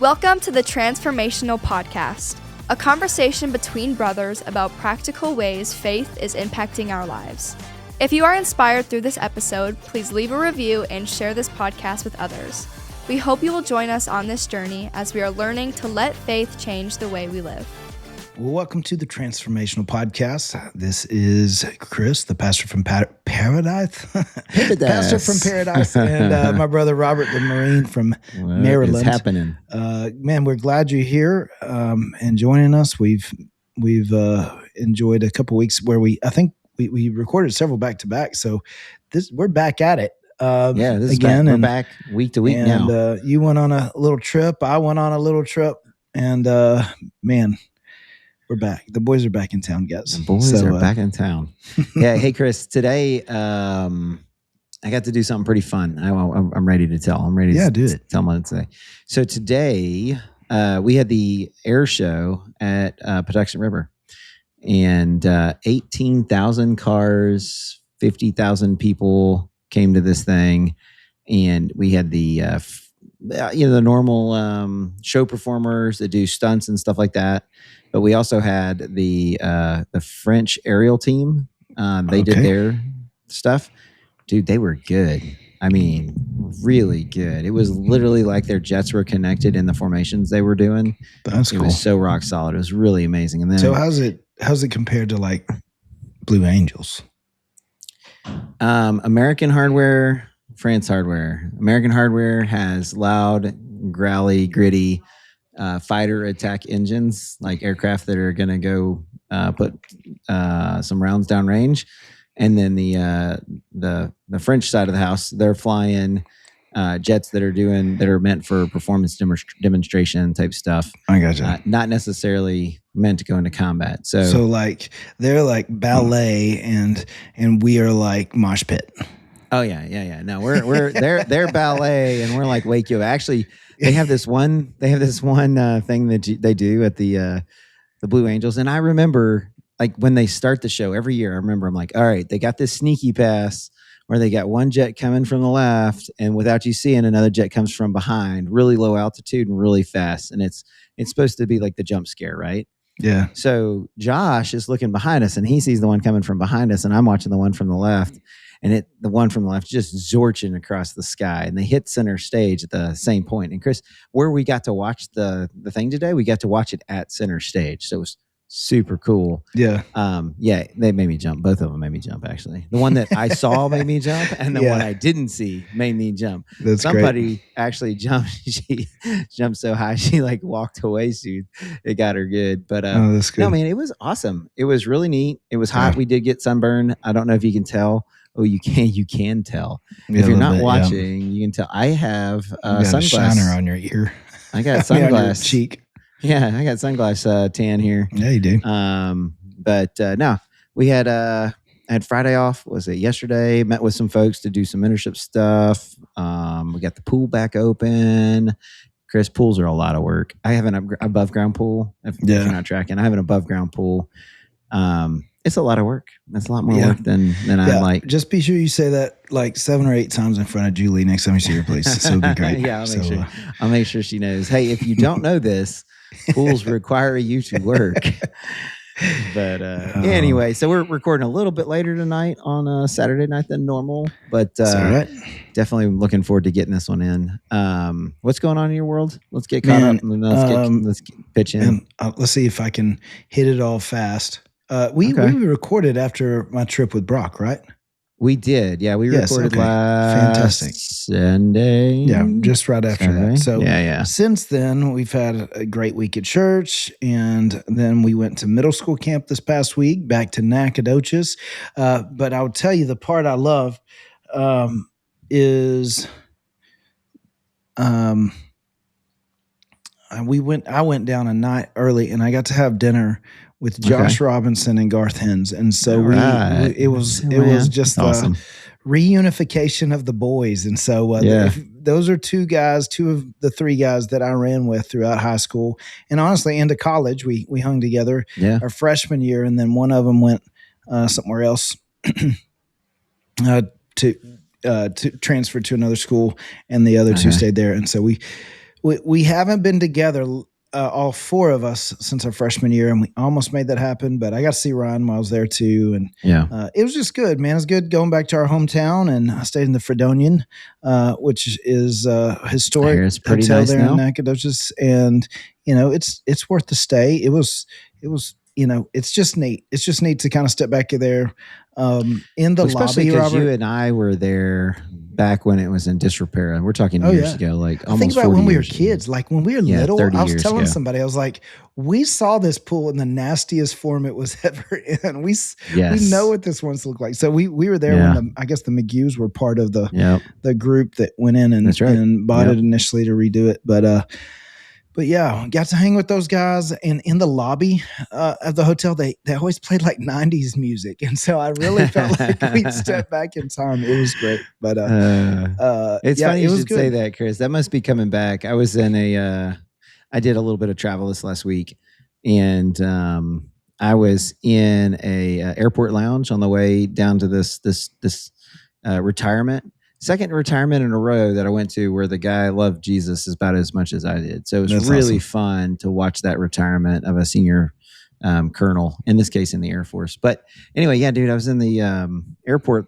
Welcome to the Transformational podcast, a conversation between brothers about practical ways faith is impacting our lives. If you are inspired through this episode, please leave a review and share this podcast with others. We hope you will join us on this journey as we are learning to let faith change the way we live. Well, welcome to the Transformational podcast. This is Chris, the pastor from Paradise. Pastor from Paradise, and my brother Robert, the Marine from Maryland. What's happening? Man, we're glad you're here and joining us. We've enjoyed a couple weeks where we recorded several back to back. So we're back at it. This again. We're back week to week now. And you went on a little trip. I went on a little trip, and man. We're back. The boys are back in town, guys. The boys are back in town. Yeah. Hey, Chris, today I got to do something pretty fun. I'm ready to tell. I'm ready to tell them what to say. So today we had the air show at Patuxent River, and 18,000 cars, 50,000 people came to this thing. And we had the normal show performers that do stunts and stuff like that. But we also had the French aerial team. They did their stuff. Dude, they were good. I mean, really good. It was literally like their jets were connected in the formations they were doing. That's cool. It was so rock solid. It was really amazing. And then, so how's it compared to like Blue Angels? American hardware, France hardware. American hardware has loud, growly, gritty fighter attack engines, like aircraft that are going to go put some rounds downrange. And then the French side of the house, they're flying jets that are meant for performance demonstration type stuff. I gotcha. Not necessarily meant to go into combat. So like they're like ballet and we are like mosh pit. Oh yeah. No, they're ballet and we're like wake you. Actually, they have this one thing that they do at the Blue Angels. And I remember like when they start the show every year, I'm like, all right, they got this sneaky pass where they got one jet coming from the left, and without you seeing, another jet comes from behind, really low altitude and really fast. And it's supposed to be like the jump scare, right? Yeah. So Josh is looking behind us and he sees the one coming from behind us, and I'm watching the one from the left. And the one from the left just zorching across the sky, and they hit center stage at the same point. And Chris, where we got to watch the thing today, we got to watch it at center stage. So it was super cool. Yeah. They made me jump. Both of them made me jump, actually. The one that I saw made me jump, and the one I didn't see made me jump. Somebody great. Actually jumped. She jumped so high, she like walked away soon. It got her good. But that's good. No, man, it was awesome. It was really neat. It was hot. Yeah. We did get sunburn. I don't know if you can tell. Oh, you can tell. If you're not watching, you can tell. I have sunglasses. Shiner on your ear. I got sunglasses. Cheek. Yeah, I got sunglass tan here. Yeah, you do. But no, we had I had Friday off. Was it yesterday? Met with some folks to do some mentorship stuff. We got the pool back open. Chris, pools are a lot of work. I have an above ground pool. If you're not tracking, I have an above ground pool. It's a lot of work. That's a lot more work than I like. Just be sure you say that like 7 or 8 times in front of Julie next time you see her, please. So it'll be great. Yeah, I'll make sure she knows. Hey, if you don't know this, pools require you to work. But anyway, so we're recording a little bit later tonight on a Saturday night than normal. But definitely looking forward to getting this one in. What's going on in your world? Let's get caught up. And let's pitch in. Let's see if I can hit it all fast. We recorded after my trip with Brock, right? We did. Yeah, we recorded last Sunday. Yeah, just right after Sunday. that. So yeah. Since then, we've had a great week at church, and then we went to middle school camp this past week, back to Nacogdoches. But I'll tell you, the part I love is I went down a night early, and I got to have dinner with Josh Robinson and Garth Hens. And so it was just awesome. Reunification of the boys. And so those are two of the 3 guys that I ran with throughout high school. And honestly, into college, we hung together our freshman year. And then one of them went somewhere else to transfer to another school, and the other 2 stayed there. And so We haven't been together, all four of us, since our freshman year, and we almost made that happen. But I got to see Ryan while I was there too, and it was just good, man. It was good going back to our hometown, and I stayed in the Fredonian, which is a historic hotel nice there now. in Nacogdoches, and it's worth the stay. It was. It's just neat. It's just neat to kind of step back there in the especially lobby, because Robert. you and I were there back when it was in disrepair, and we're talking years ago, like almost think about 40 when we were years kids, like when we were little. 30 I was years telling ago. somebody, I was like, we saw this pool in the nastiest form it was ever in. We know what this once looked like. So we were there when I guess the McGeews were part of the group that went in and bought it initially to redo it, But yeah, got to hang with those guys, and in the lobby of the hotel, they always played like 90s music, and so I really felt like we stepped back in time. It was great, but it's funny you should say that, Chris. That must be coming back. I was in I did a little bit of travel this last week, and I was in a airport lounge on the way down to this retirement. Second retirement in a row that I went to where the guy loved Jesus about as much as I did. So it was really fun to watch that retirement of a senior colonel, in this case in the Air Force. But anyway, yeah, dude, I was in the airport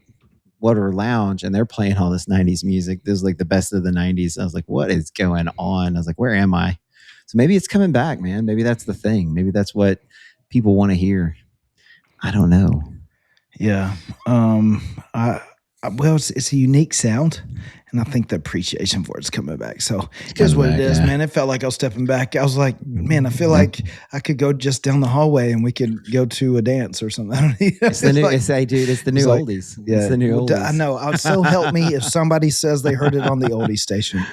lounge, and they're playing all this 90s music. This was like the best of the 90s. I was like, what is going on? I was like, where am I? So maybe it's coming back, man. Maybe that's the thing. Maybe that's what people want to hear. I don't know. Yeah. Well, it's a unique sound, and I think the appreciation for it's coming back. So here's what it is, man. It felt like I was stepping back. I was like, man, I feel like I could go just down the hallway and we could go to a dance or something. I don't know. It's the new, it's the new oldies. Yeah, it's the new oldies. I know. So help me if somebody says they heard it on the oldie station.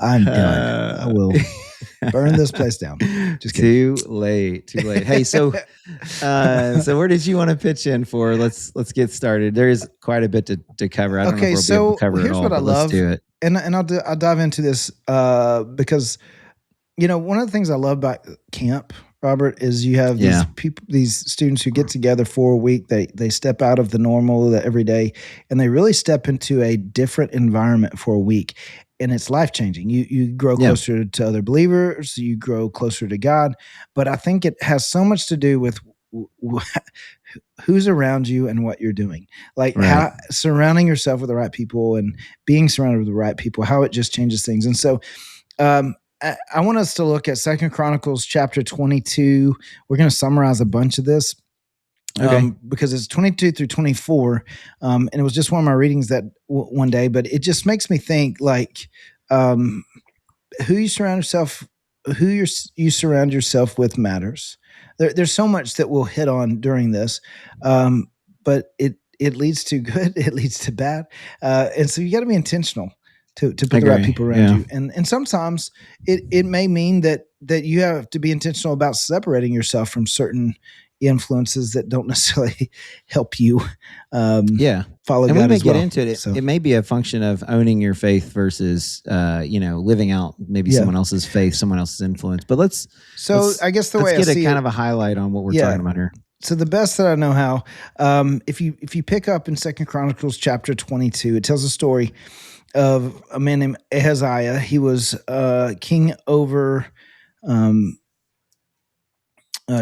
I'm done. I will burn this place down. Just kidding. Too late. Hey, so where did you want to pitch in for? Let's get started. There is quite a bit to cover. I don't know if we'll be able to cover it all. What I love. Let's do it. And I'll dive into this because one of the things I love about camp, Robert, is you have these people, these students who get together for a week. They step out of the normal every day, and they really step into a different environment for a week. And it's life-changing. You grow closer to other believers. You grow closer to God. But I think it has so much to do with who's around you and what you're doing. Like how surrounding yourself with the right people and being surrounded with the right people, how it just changes things. And so I want us to look at 2 Chronicles chapter 22. We're going to summarize a bunch of this. Because it's 22 through 24, and it was just one of my readings that one day, but it just makes me think like who you surround yourself with matters. There's so much that we'll hit on during this, but it leads to good, it leads to bad, and so you got to be intentional to put the right people around you, and sometimes it may mean that you have to be intentional about separating yourself from certain influences that don't necessarily help you follow God. And we may as get well. into it. It may be a function of owning your faith versus living out maybe someone else's faith, someone else's influence. But I guess the way let's I get see kind of a highlight on what we're talking about here. So the best that I know how, if you pick up in 2 Chronicles chapter 22, it tells a story of a man named Ahaziah. He was king over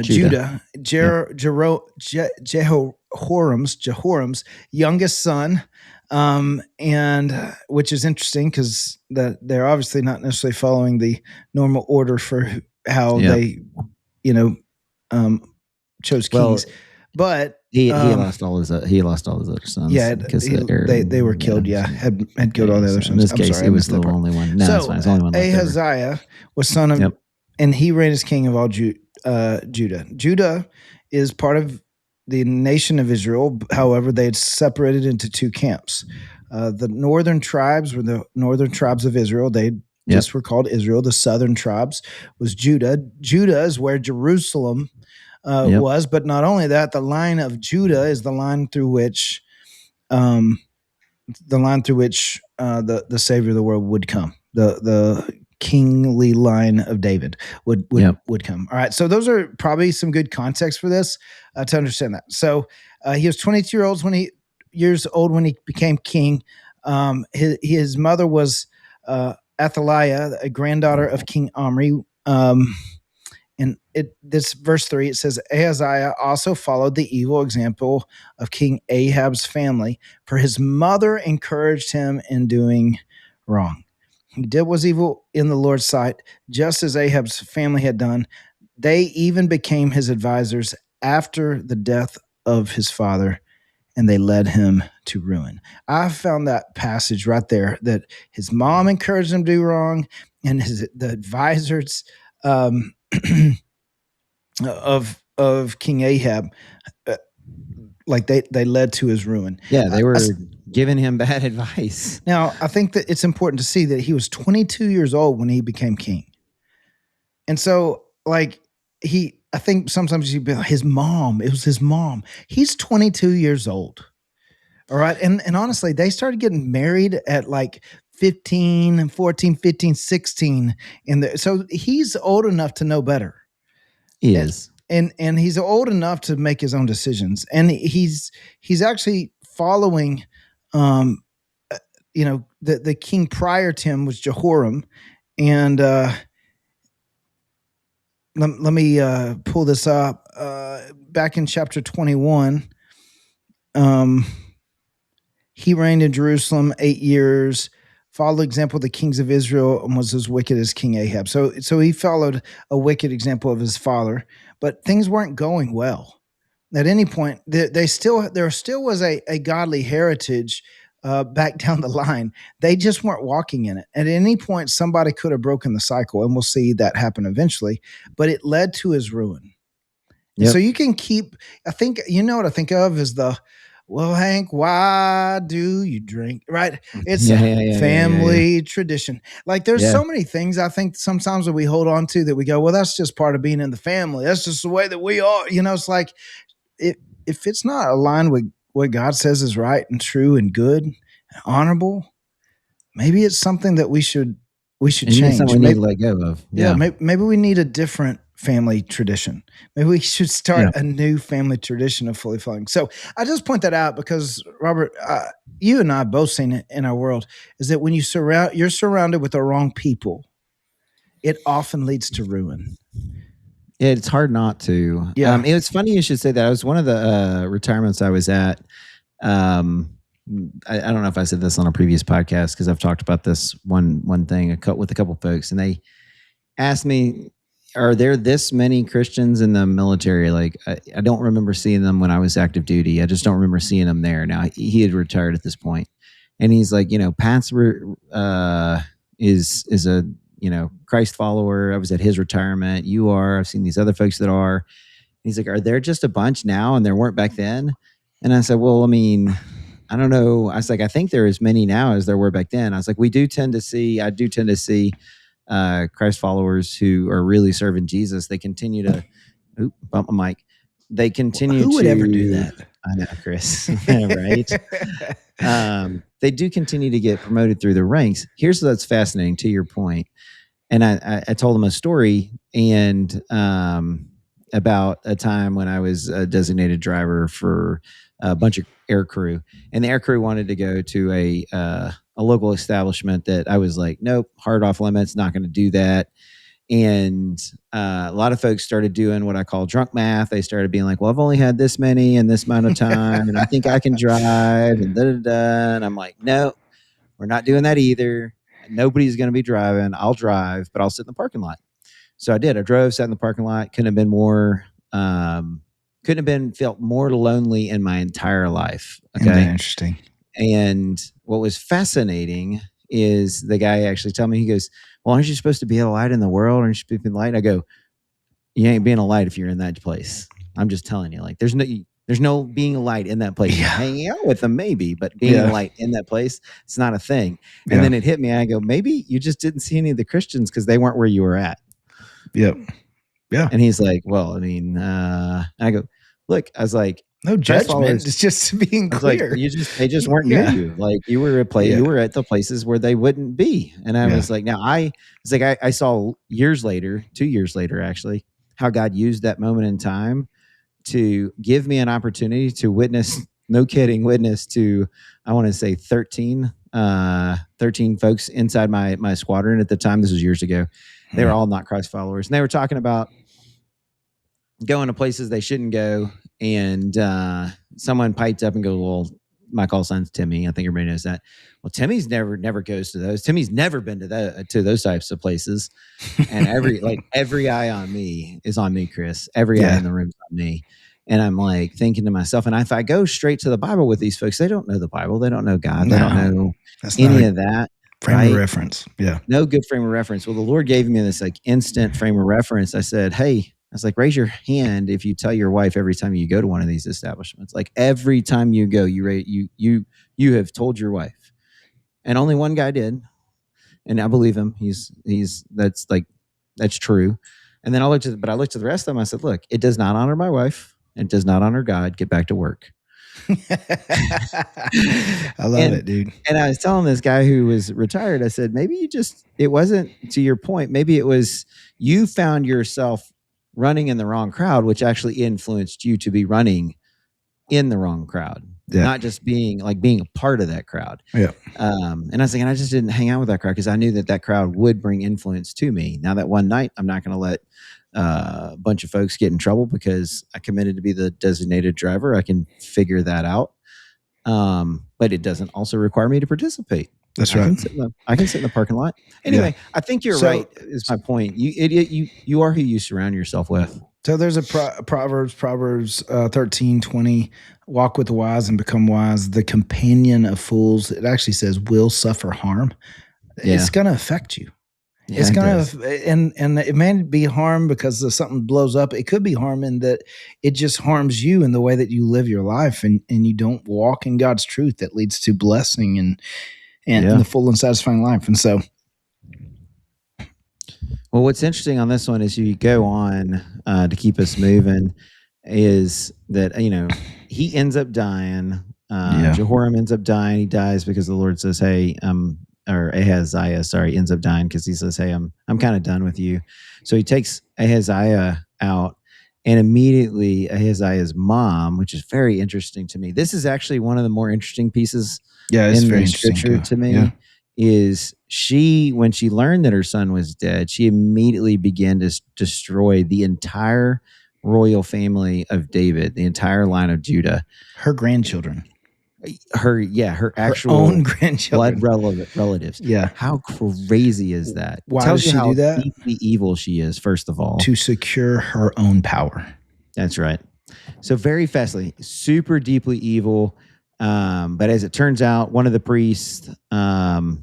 Judah, Jehoram's youngest son, and which is interesting because they're obviously not necessarily following the normal order for how they, chose kings. But he lost all his other sons. Yeah, because they were killed. Had killed all the other sons. In this case, it was the only one. No, it's fine. It's the only one left. Ahaziah was son of, and he reigned as king of all Judah. Judah is part of the nation of Israel. However, they had separated into two camps. The northern tribes were the northern tribes of Israel. They just were called Israel. The southern tribes was Judah. Judah is where Jerusalem was, but not only that, the line of Judah is the line through which the Savior of the world would come. The kingly line of David would come. All right, so those are probably some good context for this to understand that. So he was 22 years old when he became king. His mother was Athaliah, a granddaughter of King Omri. And this verse 3, it says, Ahaziah also followed the evil example of King Ahab's family, for his mother encouraged him in doing wrong. He did what was evil in the Lord's sight, just as Ahab's family had done. They even became his advisors after the death of his father, and they led him to ruin. I found that passage right there, that his mom encouraged him to do wrong, and the advisors of King Ahab, like they led to his ruin. Yeah, they were giving him bad advice. Now, I think that it's important to see that he was 22 years old when he became king. And so, like, I think sometimes you be like, his mom, it was his mom. He's 22 years old. All right. And honestly, they started getting married at like 15 and 14, 15, 16. So he's old enough to know better. He is. And he's old enough to make his own decisions. And he's actually following, the king prior to him was Jehoram. And let me pull this up. Back in chapter 21, he reigned in Jerusalem 8 years, followed the example of the kings of Israel, and was as wicked as King Ahab. So he followed a wicked example of his father, but things weren't going well. At any point, there still was a godly heritage back down the line. They just weren't walking in it. At any point, somebody could have broken the cycle, and we'll see that happen eventually, but it led to his ruin. Yep. So you can keep, I think, what I think of is well, Hank, why do you drink? Right? It's a family tradition. Like there's so many things I think sometimes that we hold on to that we go, well, that's just part of being in the family. That's just the way that we are. It's like if it's not aligned with what God says is right and true and good and honorable, maybe it's something that we should change. Something we need to let go of. Yeah. Maybe we need a different family tradition. Maybe we should start a new family tradition of fully following. So I just point that out because, Robert, you and I have both seen it in our world, is that when you're surrounded with the wrong people, it often leads to ruin. It's hard not to. Yeah. It's funny you should say that. I was one of the retirements I was at. I don't know if I said this on a previous podcast because I've talked about this one thing with a couple folks, and they asked me, are there this many Christians in the military? Like, I don't remember seeing them when I was active duty. I just don't remember seeing them there. Now, he had retired at this point. And he's like, Pat's is a, Christ follower. I was at his retirement. You are. I've seen these other folks that are. And he's like, are there just a bunch now and there weren't back then? And I said, well, I mean, I don't know. I was like, I think there are as many now as there were back then. I was like, I do tend to see Christ followers who are really serving Jesus. They continue to bump my mic. They continue Who would ever do that? I know, Chris. Right? They do continue to get promoted through the ranks. Here's what's fascinating to your point. And I told them a story and about a time when I was a designated driver for a bunch of air crew, and the air crew wanted to go to a local establishment that I was like, nope, hard off limits, not going to do that. And a lot of folks started doing what I call drunk math. They started being like, well, I've only had this many in this amount of time, and I think I can drive, and da-da-da. And I'm like, no, we're not doing that either. Nobody's going to be driving. I'll drive, but I'll sit in the parking lot. So I did. I drove, sat in the parking lot. Couldn't have felt more lonely in my entire life. Okay. Interesting. And what was fascinating is the guy actually told me, he goes, well, aren't you supposed to be a light in the world? Aren't you supposed to be a light? I go, you ain't being a light if you're in that place. I'm just telling you, like, there's no being a light in that place. Yeah. Hanging out with them, maybe, but being a light in that place, it's not a thing. And then it hit me. I go, maybe you just didn't see any of the Christians because they weren't where you were at. Yep. Yeah. And he's like, well, I mean, I go, look, I was like, no judgment. It's just being clear. Like, they just weren't near you. Like you were you were at the places where they wouldn't be. And I was like, I saw 2 years later, actually, how God used that moment in time to give me an opportunity to witness no kidding, witness to, I want to say 13 folks inside my squadron at the time. This was years ago. They were all not Christ followers. And they were talking about going to places they shouldn't go. And someone piped up and goes, well, my call sign's Timmy. I think everybody knows that. Well, Timmy's never goes to those. Timmy's never been to those types of places. And every eye on me is on me, Chris. Every eye in the room's on me. And I'm like thinking to myself, and if I go straight to the Bible with these folks, they don't know the Bible. They don't know God. They don't know any of that. Frame of reference. Yeah. No good frame of reference. Well, the Lord gave me this like instant frame of reference. I said, hey, I was like, raise your hand if you tell your wife every time you go to one of these establishments. Like every time you go, you have told your wife. And only one guy did. And I believe him. That's true. And then I looked at the rest of them. I said, look, it does not honor my wife. It does not honor God. Get back to work. I love it, dude. And I was telling this guy who was retired, I said, maybe it wasn't to your point. Maybe it was you found yourself running in the wrong crowd, which actually influenced you to be running in the wrong crowd, not just being a part of that crowd. Yeah. And I was thinking, I just didn't hang out with that crowd because I knew that crowd would bring influence to me. Now that one night, I'm not going to let a bunch of folks get in trouble because I committed to be the designated driver. I can figure that out. But it doesn't also require me to participate. That's right. I can sit in the parking lot. Anyway, I think you're right. Is my point. You are who you surround yourself with. So there's a Proverbs 13:20. Walk with the wise and become wise. The companion of fools, it actually says, will suffer harm. Yeah. It's going to affect you. Yeah, it's going to, and it may be harm because something blows up. It could be harm in that it just harms you in the way that you live your life, and you don't walk in God's truth that leads to blessing and the full and satisfying life. And so, well, what's interesting on this one is you go on to keep us moving is that, he ends up dying. Jehoram ends up dying. He dies because the Lord says, hey, or Ahaziah, ends up dying because he says, hey, I'm kind of done with you. So he takes Ahaziah out, and immediately Ahaziah's mom, which is very interesting to me. This is actually one of the more interesting pieces in the scripture to me, is when she learned that her son was dead, she immediately began to destroy the entire royal family of David, the entire line of Judah. Her grandchildren. Her actual own grandchildren, blood relatives. Yeah, how crazy is that? Why does she do that? Deeply evil she is. First of all, to secure her own power. That's right. So very fascinating, super deeply evil. But as it turns out, one of the priests, Jehosheba,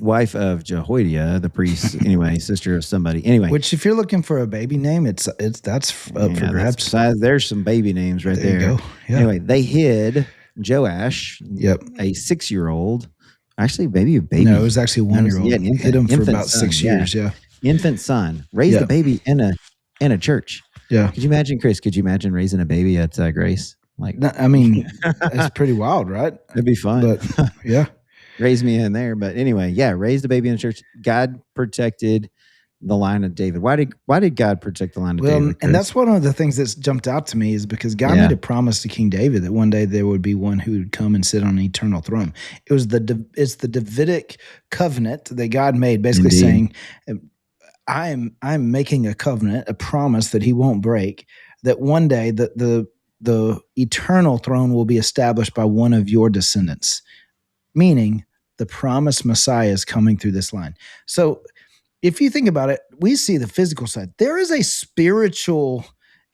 wife of Jehoiada, the priest, sister of somebody. Anyway, which if you're looking for a baby name, that's for grabs. There's some baby names right there. You go. Yeah. Anyway, they hid Joash, a 6-year-old, actually maybe a baby. No, it was actually 1-year-old. Yeah, hid him for about 6 years. Yeah, infant son raised a baby in a church. Yeah, could you imagine, Chris? Could you imagine raising a baby at Grace? It's pretty wild, right? It'd be fun. But yeah. Raise me in there. But anyway, raised a baby in the church. God protected the line of David. Why did God protect the line of David? And that's one of the things that's jumped out to me is because God made a promise to King David that one day there would be one who would come and sit on an eternal throne. It's the Davidic covenant that God made, basically saying, I'm making a covenant, a promise that he won't break, that one day the eternal throne will be established by one of your descendants, meaning the promised Messiah is coming through this line. So if you think about it, we see the physical side. There is a spiritual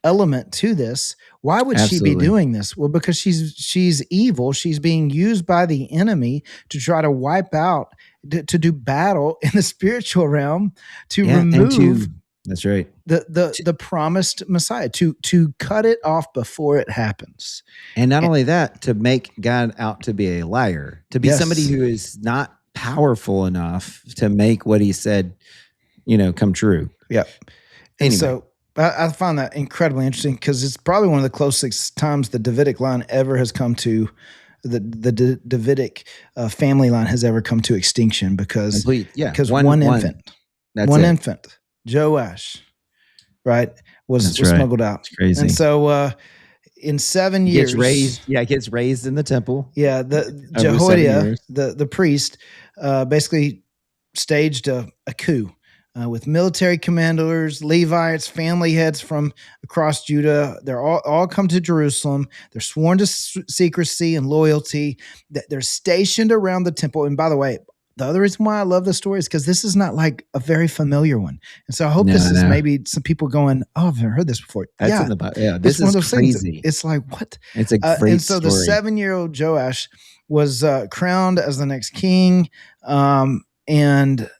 element to this. Why would she be doing this? Well, because she's evil. She's being used by the enemy to try to wipe out, to do battle in the spiritual realm, to remove that's right, the promised Messiah, to cut it off before it happens. And not only that, to make God out to be a liar, to be somebody who is not powerful enough to make what he said, come true. Yeah. And so I find that incredibly interesting because it's probably one of the closest times the Davidic line ever has come to the Davidic family line has ever come to extinction because one infant, Joash, right, was smuggled out. It's crazy. And so in 7 years, gets raised in the temple. Yeah, the Jehoiada, the priest, basically staged a coup with military commanders, Levites, family heads from across Judah. They're all come to Jerusalem. They're sworn to secrecy and loyalty. They're stationed around the temple. And by the way, the other reason why I love this story is because this is not like a very familiar one. And so I hope this is maybe some people going, oh, I've never heard this before. That's in the Bible. Yeah, this is crazy. Things. It's like, what? It's a great and so story. The 7-year-old Joash was crowned as the next king and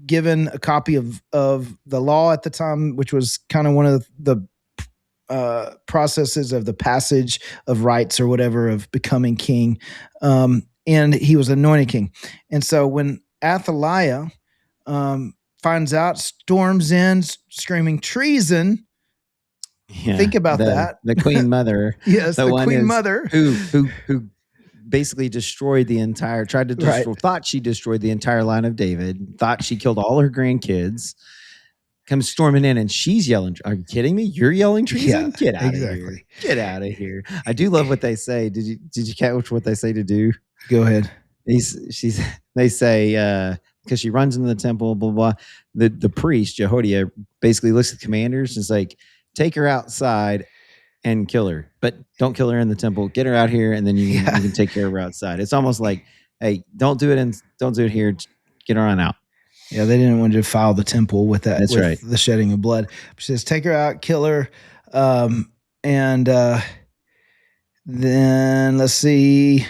given a copy of the law at the time, which was kind of one of the processes of the passage of rights or whatever of becoming king. And he was anointed king. And so when Athaliah finds out, storms in, screaming treason. Yeah, think about that. The queen mother. Yes, the queen mother. Who basically destroyed the entire, thought she destroyed the entire line of David, thought she killed all her grandkids, comes storming in and she's yelling, are you kidding me? You're yelling treason? Yeah, Get out of here. Get out of here. I do love what they say. Did you catch what they say to do? Go ahead. They say, because she runs into the temple, blah, blah, blah. The priest, Jehoiada, basically looks at the commanders and is like, take her outside and kill her, but don't kill her in the temple. Get her out here, and then you can take care of her outside. It's almost like, hey, don't do it here. Get her on out. Yeah, they didn't want to defile the temple with that. That's right. The shedding of blood. She says, take her out, kill her, and then let's see.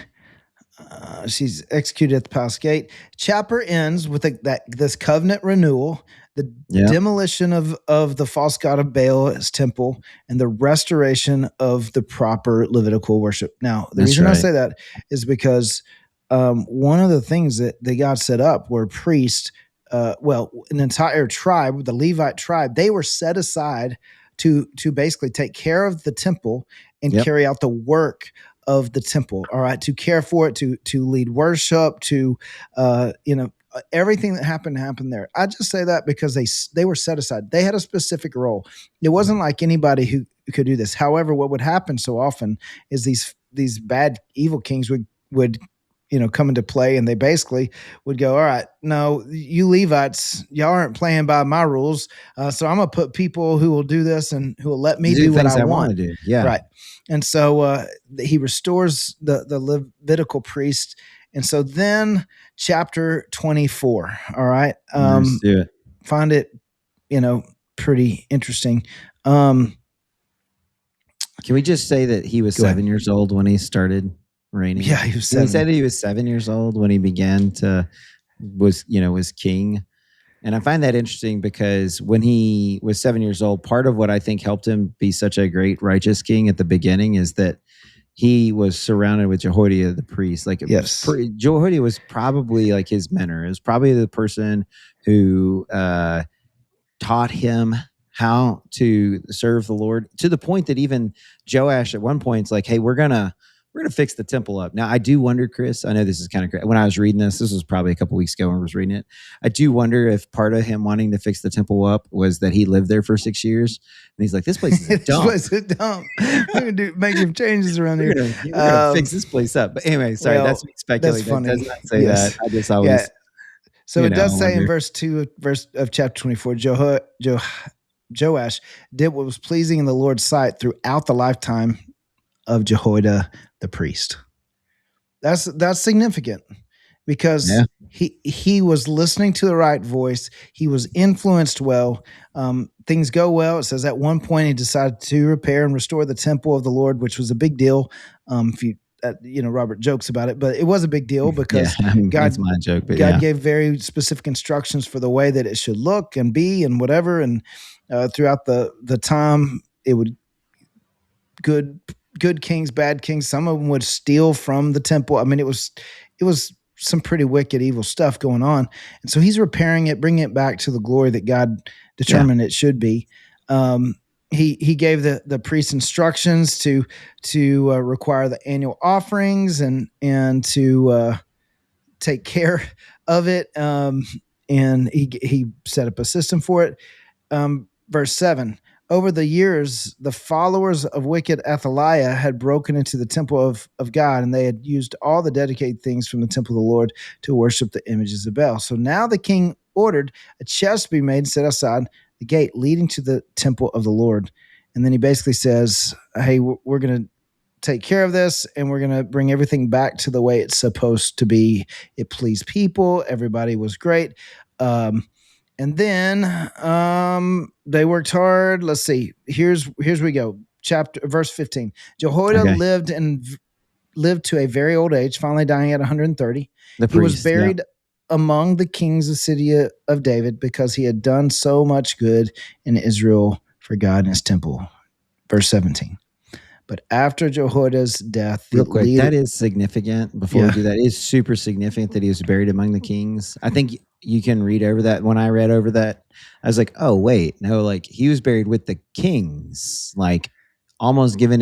She's executed at the palace gate. Chapter ends with this covenant renewal, the demolition of the false god of Baal's temple, and the restoration of the proper Levitical worship. Now, the reason I say that is because one of the things that God set up were priests, an entire tribe, the Levite tribe, they were set aside to basically take care of the temple and carry out the work of the temple, all right, to care for it, to lead worship, to everything that happened there. I just say that because they were set aside. They had a specific role. It wasn't like anybody who could do this. However, what would happen so often is these bad, evil kings would come into play, and they basically would go, all right, no, you Levites, y'all aren't playing by my rules, so I'm going to put people who will do this and who will let me do what I want to do. Yeah. Right. And so he restores the Levitical priest. And so then chapter 24, all right, Let's do it. Find it, pretty interesting. Can we just say that he was 7 years old when he started reigning? Yeah, he was 7. He said that he was 7 years old when he began was king. And I find that interesting because when he was 7 years old, part of what I think helped him be such a great righteous king at the beginning is that he was surrounded with Jehoiada the priest. Like, Jehoiada was probably like his mentor. It was probably the person who taught him how to serve the Lord, to the point that even Joash at one point is like, hey, we're gonna fix the temple up. Now, I do wonder, Chris, I know this is kind of crazy. When I was reading this was probably a couple weeks ago when I was reading it. I do wonder if part of him wanting to fix the temple up was that he lived there for 6 years. And he's like, this place is a dump. This place is a dump. We're going to make some changes around here. We're going to fix this place up. But anyway, sorry, that's me speculating. That's funny. That does not say that. I just always... Yeah. So it does say in verse 2 of chapter 24, Joash did what was pleasing in the Lord's sight throughout the lifetime of Jehoiada the priest. That's significant because he was listening to the right voice. He was influenced well. Things go well. It says at one point he decided to repair and restore the temple of the Lord, which was a big deal. Robert jokes about it, but it was a big deal because that's my joke, but God gave very specific instructions for the way that it should look and be and whatever. And throughout the time, it would good kings, bad kings. Some of them would steal from the temple. I mean, it was some pretty wicked, evil stuff going on. And so he's repairing it, bringing it back to the glory that God determined it should be. He gave the priests instructions to require the annual offerings and to take care of it. And he set up a system for it. Verse 7. Over the years, the followers of wicked Athaliah had broken into the temple of God, and they had used all the dedicated things from the temple of the Lord to worship the images of Baal. So now the king ordered a chest to be made and set outside the gate leading to the temple of the Lord. And then he basically says, hey, we're going to take care of this, and we're going to bring everything back to the way it's supposed to be. It pleased people. Everybody was great. And then they worked hard. Let's see. Here's we go. Verse 15. Jehoiada lived to a very old age, finally dying at 130. He was buried among the kings of the city of David because he had done so much good in Israel for God in his temple. Verse 17. But after Jehoiada's death, real quick, that is significant. Before we do that, it is super significant that he was buried among the kings. I think you can read over that. When I read over that, I was like, oh, wait, no, like he was buried with the kings, like almost given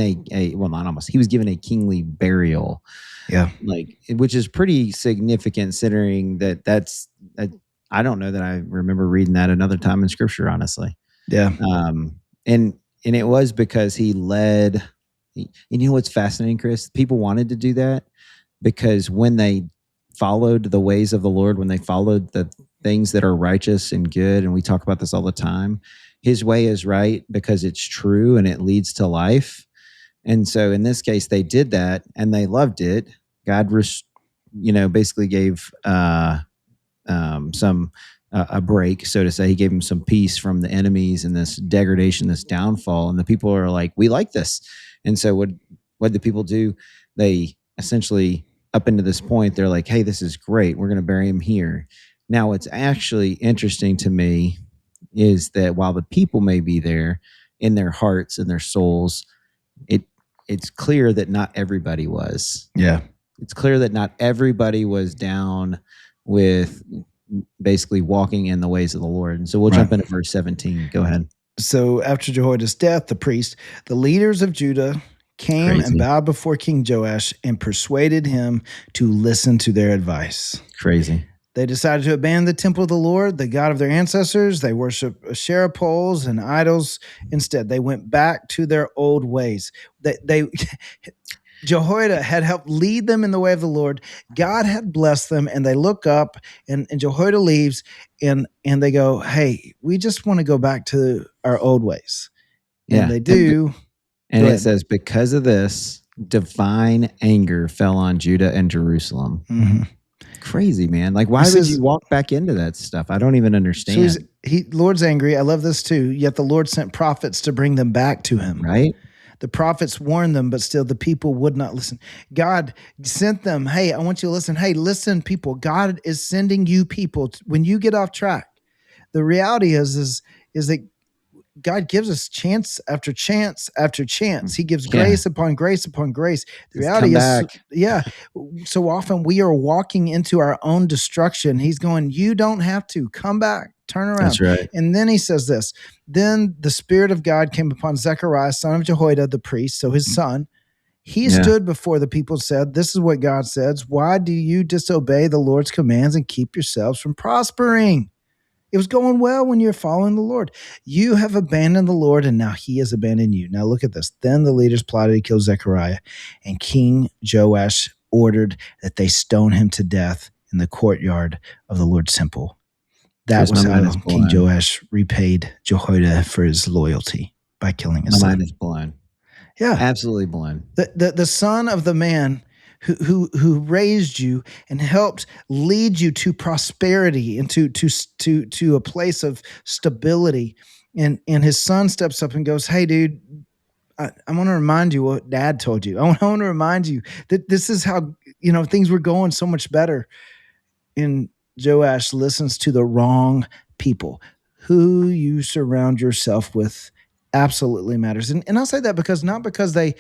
well, not almost, he was given a kingly burial. Yeah. Like, which is pretty significant considering that's I don't know that I remember reading that another time in scripture, honestly. Yeah. And it was because he led. You know what's fascinating, Chris? People wanted to do that because when they followed the ways of the Lord, when they followed the things that are righteous and good, and we talk about this all the time, his way is right because it's true and it leads to life. And so in this case, they did that and they loved it. God, basically gave a break, so to say. He gave him some peace from the enemies and this degradation, this downfall. And the people are like, we like this. And so what did people do? They essentially, up into this point, they're like, hey, this is great. We're going to bury him here. Now, what's actually interesting to me is that while the people may be there in their hearts and their souls, it's clear that not everybody was. Yeah. It's clear that not everybody was down with basically walking in the ways of the Lord. And so we'll jump into verse 17. Go ahead. So after Jehoiada's death, the leaders of Judah came and bowed before King Joash and persuaded him to listen to their advice. Crazy. They decided to abandon the temple of the Lord, the God of their ancestors. They worship Asherah poles and idols. Instead, they went back to their old ways. Jehoiada had helped lead them in the way of the Lord. God had blessed them, and they look up, and Jehoiada leaves, and they go, hey, we just want to go back to our old ways. And they do. And it says, because of this, divine anger fell on Judah and Jerusalem. Mm-hmm. Crazy, man. Like, why would you walk back into that stuff? I don't even understand. So Lord's angry. I love this too. Yet the Lord sent prophets to bring them back to him. Right? The prophets warned them, but still the people would not listen. God sent them. Hey, I want you to listen. Hey, listen, people. God is sending you people. When you get off track, the reality is that God gives us chance after chance after chance. He gives grace upon grace upon grace. The reality is, so often we are walking into our own destruction. He's going, you don't have to. Come back. Turn around. That's right. And then he says this. Then the Spirit of God came upon Zechariah, son of Jehoiada, the priest, so his son. He stood before the people and said, this is what God says. Why do you disobey the Lord's commands and keep yourselves from prospering? It was going well when you're following the Lord. You have abandoned the Lord, and now he has abandoned you. Now look at this. Then the leaders plotted to kill Zechariah, and King Joash ordered that they stone him to death in the courtyard of the Lord's temple. That was how King Joash repaid Jehoiada for his loyalty by killing his son. My mind is blown. Yeah. Absolutely blown. The son of the man who raised you and helped lead you to prosperity and to a place of stability. And his son steps up and goes, hey, dude, I want to remind you what dad told you. I want to remind you that this is how, things were going so much better. And Joash listens to the wrong people. Who you surround yourself with absolutely matters. And I'll say that because I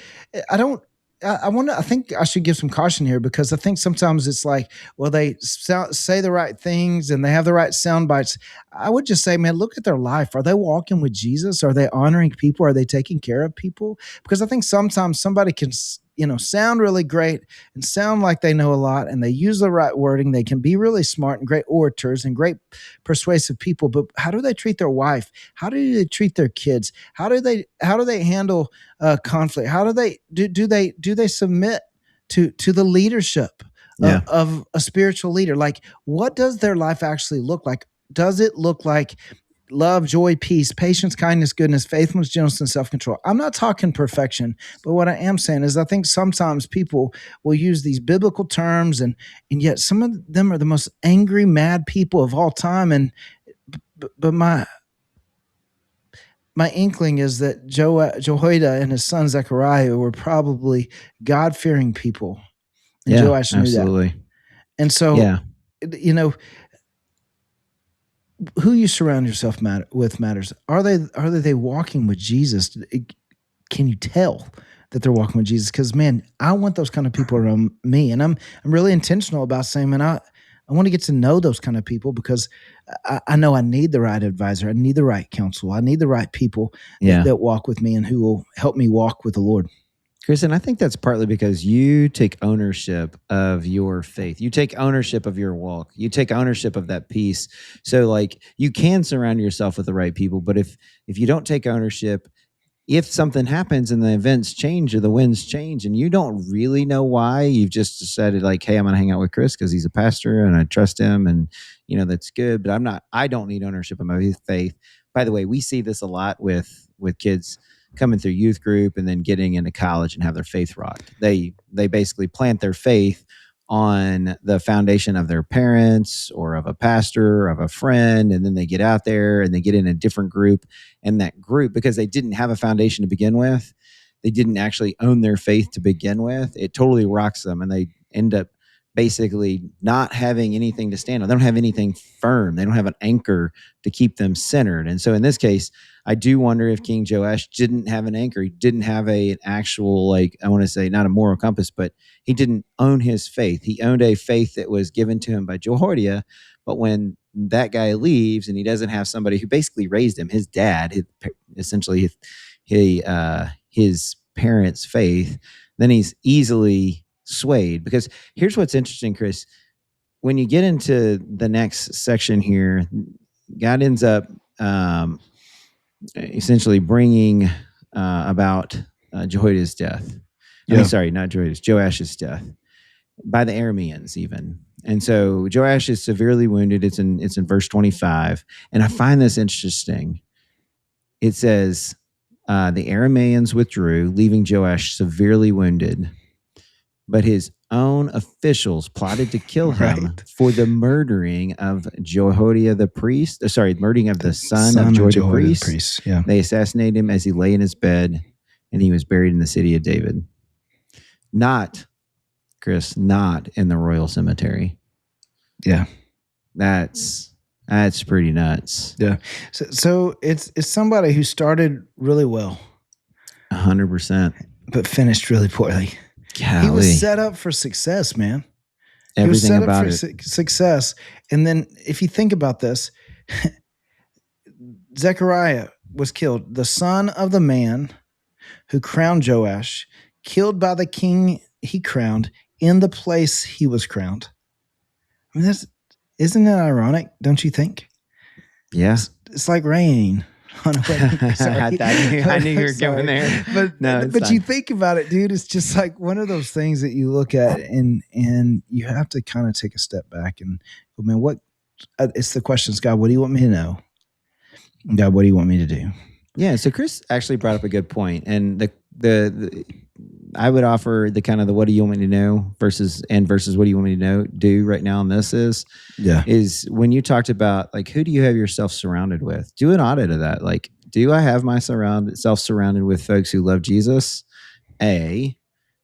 think I should give some caution here, because I think sometimes it's like, well, they say the right things and they have the right sound bites. I would just say, man, look at their life. Are they walking with Jesus? Are they honoring people? Are they taking care of people? Because I think sometimes somebody can sound really great and sound like they know a lot, and they use the right wording. They can be really smart and great orators and great persuasive people, but how do they treat their wife? How do they treat their kids? How do they handle conflict? How do they submit to the leadership of a spiritual leader? Like, what does their life actually look like? Does it look like love, joy, peace, patience, kindness, goodness, faithfulness, gentleness, and self-control? I'm not talking perfection, but what I am saying is I think sometimes people will use these biblical terms, and yet some of them are the most angry, mad people of all time. And but my inkling is that Jehoiada and his son Zechariah were probably God-fearing people, and Joash knew that. And so, who you surround yourself with matters. Are they walking with Jesus? Can you tell that they're walking with Jesus? Because, man, I want those kind of people around me, and I'm really intentional about saying, man, I want to get to know those kind of people, because I know I need the right advisor. I need the right counsel. I need the right people that walk with me and who will help me walk with the Lord. Chris, and I think that's partly because you take ownership of your faith. You take ownership of your walk. You take ownership of that peace. So, like, you can surround yourself with the right people, but if you don't take ownership, if something happens and the events change or the winds change and you don't really know why, you've just decided, like, hey, I'm going to hang out with Chris because he's a pastor and I trust him, and that's good, but I don't need ownership of my faith. By the way, we see this a lot with kids coming through youth group and then getting into college and have their faith rocked. They basically plant their faith on the foundation of their parents or of a pastor or of a friend, and then they get out there and they get in a different group, and that group, because they didn't have a foundation to begin with, they didn't actually own their faith to begin with, it totally rocks them, and they end up basically not having anything to stand on. They don't have anything firm. They don't have an anchor to keep them centered. And so in this case, I do wonder if King Joash didn't have an anchor. He didn't have an actual, like, I want to say not a moral compass, but he didn't own his faith. He owned a faith that was given to him by Jehoiada. But when that guy leaves and he doesn't have somebody who basically raised him, his dad, essentially his parents' faith, then he's easily swayed. Because here's what's interesting, Chris. When you get into the next section here, God ends up essentially bringing about Jehoiada's death. Not Jehoiada's, Joash's death by the Arameans even. And so Joash is severely wounded. It's in verse 25. And I find this interesting. It says, the Arameans withdrew, leaving Joash severely wounded. But his own officials plotted to kill him for the murdering of Jehoiada the priest. Murdering of the son of Jehoiada the priest. Yeah. They assassinated him as he lay in his bed, and he was buried in the city of David. Not in the royal cemetery. Yeah. That's pretty nuts. Yeah. So it's somebody who started really well. 100%. But finished really poorly. Golly. He was set up for success, man. Everything he was set about up for success. And then if you think about this, Zechariah was killed, the son of the man who crowned Joash, killed by the king he crowned in the place he was crowned. I mean, isn't that ironic? Don't you think? Yeah. It's like rain on a wedding. Sorry. I knew you were going there. But you think about it, dude. It's just like one of those things that you look at and you have to kind of take a step back and go, man, what? It's the questions, God, what do you want me to know? God, what do you want me to do? Yeah. So Chris actually brought up a good point, and the I would offer the kind of the what do you want me to know versus what do you want me to do right now. And this is when you talked about, like, who do you have yourself surrounded with? Do an audit of that. Like, do I have myself surrounded with folks who love Jesus? And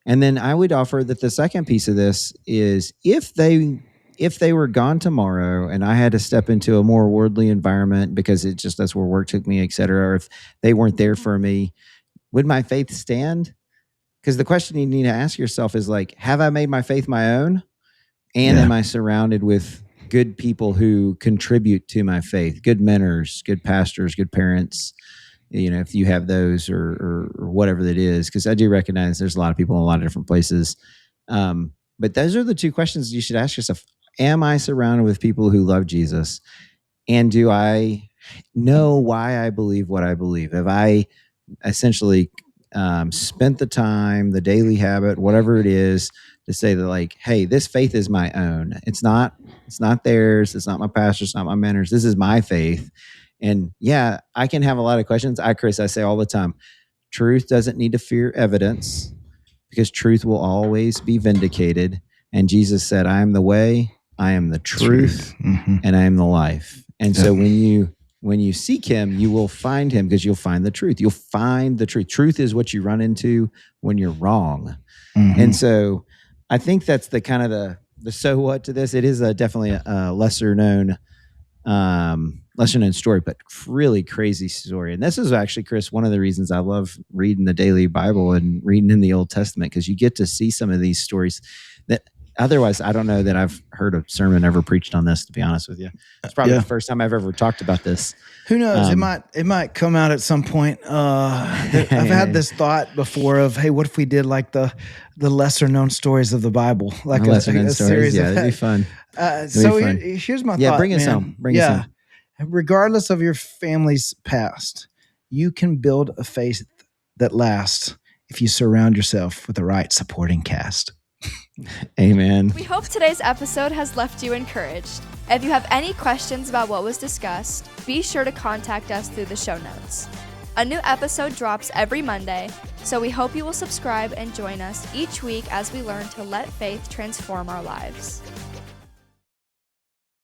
then I would offer that the second piece of this is if they were gone tomorrow and I had to step into a more worldly environment because that's where work took me, et cetera, or if they weren't there for me, would my faith stand? Because the question you need to ask yourself is, like, have I made my faith my own? And am I surrounded with good people who contribute to my faith? Good mentors, good pastors, good parents, if you have those or whatever that is, because I do recognize there's a lot of people in a lot of different places. But those are the two questions you should ask yourself. Am I surrounded with people who love Jesus? And do I know why I believe what I believe? Have I essentially spent the time, the daily habit, whatever it is, to say that, like, hey, this faith is my own. It's not theirs. It's not my pastor's, it's not my mentor's. This is my faith. And yeah, I can have a lot of questions. Chris, I say all the time, truth doesn't need to fear evidence, because truth will always be vindicated. And Jesus said, I am the way, I am the truth, and I am the life. And so when you seek him, you will find him, because you'll find the truth. You'll find the truth. Truth is what you run into when you're wrong. And so I think that's the kind of the so what to this. It is definitely a lesser known story, but really crazy story. And this is actually, Chris, one of the reasons I love reading the daily Bible and reading in the Old Testament, because you get to see some of these stories that otherwise, I don't know that I've heard a sermon ever preached on this, to be honest with you. It's probably the first time I've ever talked about this. Who knows? It might come out at some point. I've had this thought before of, hey, what if we did like the lesser known stories of the Bible, like a series? Yeah, that'd be fun. Here's my thought. Yeah, bring us home. Bring us home. Regardless of your family's past, you can build a faith that lasts if you surround yourself with the right supporting cast. Amen. We hope today's episode has left you encouraged. If you have any questions about what was discussed, be sure to contact us through the show notes. A new episode drops every Monday, so we hope you will subscribe and join us each week as we learn to let faith transform our lives.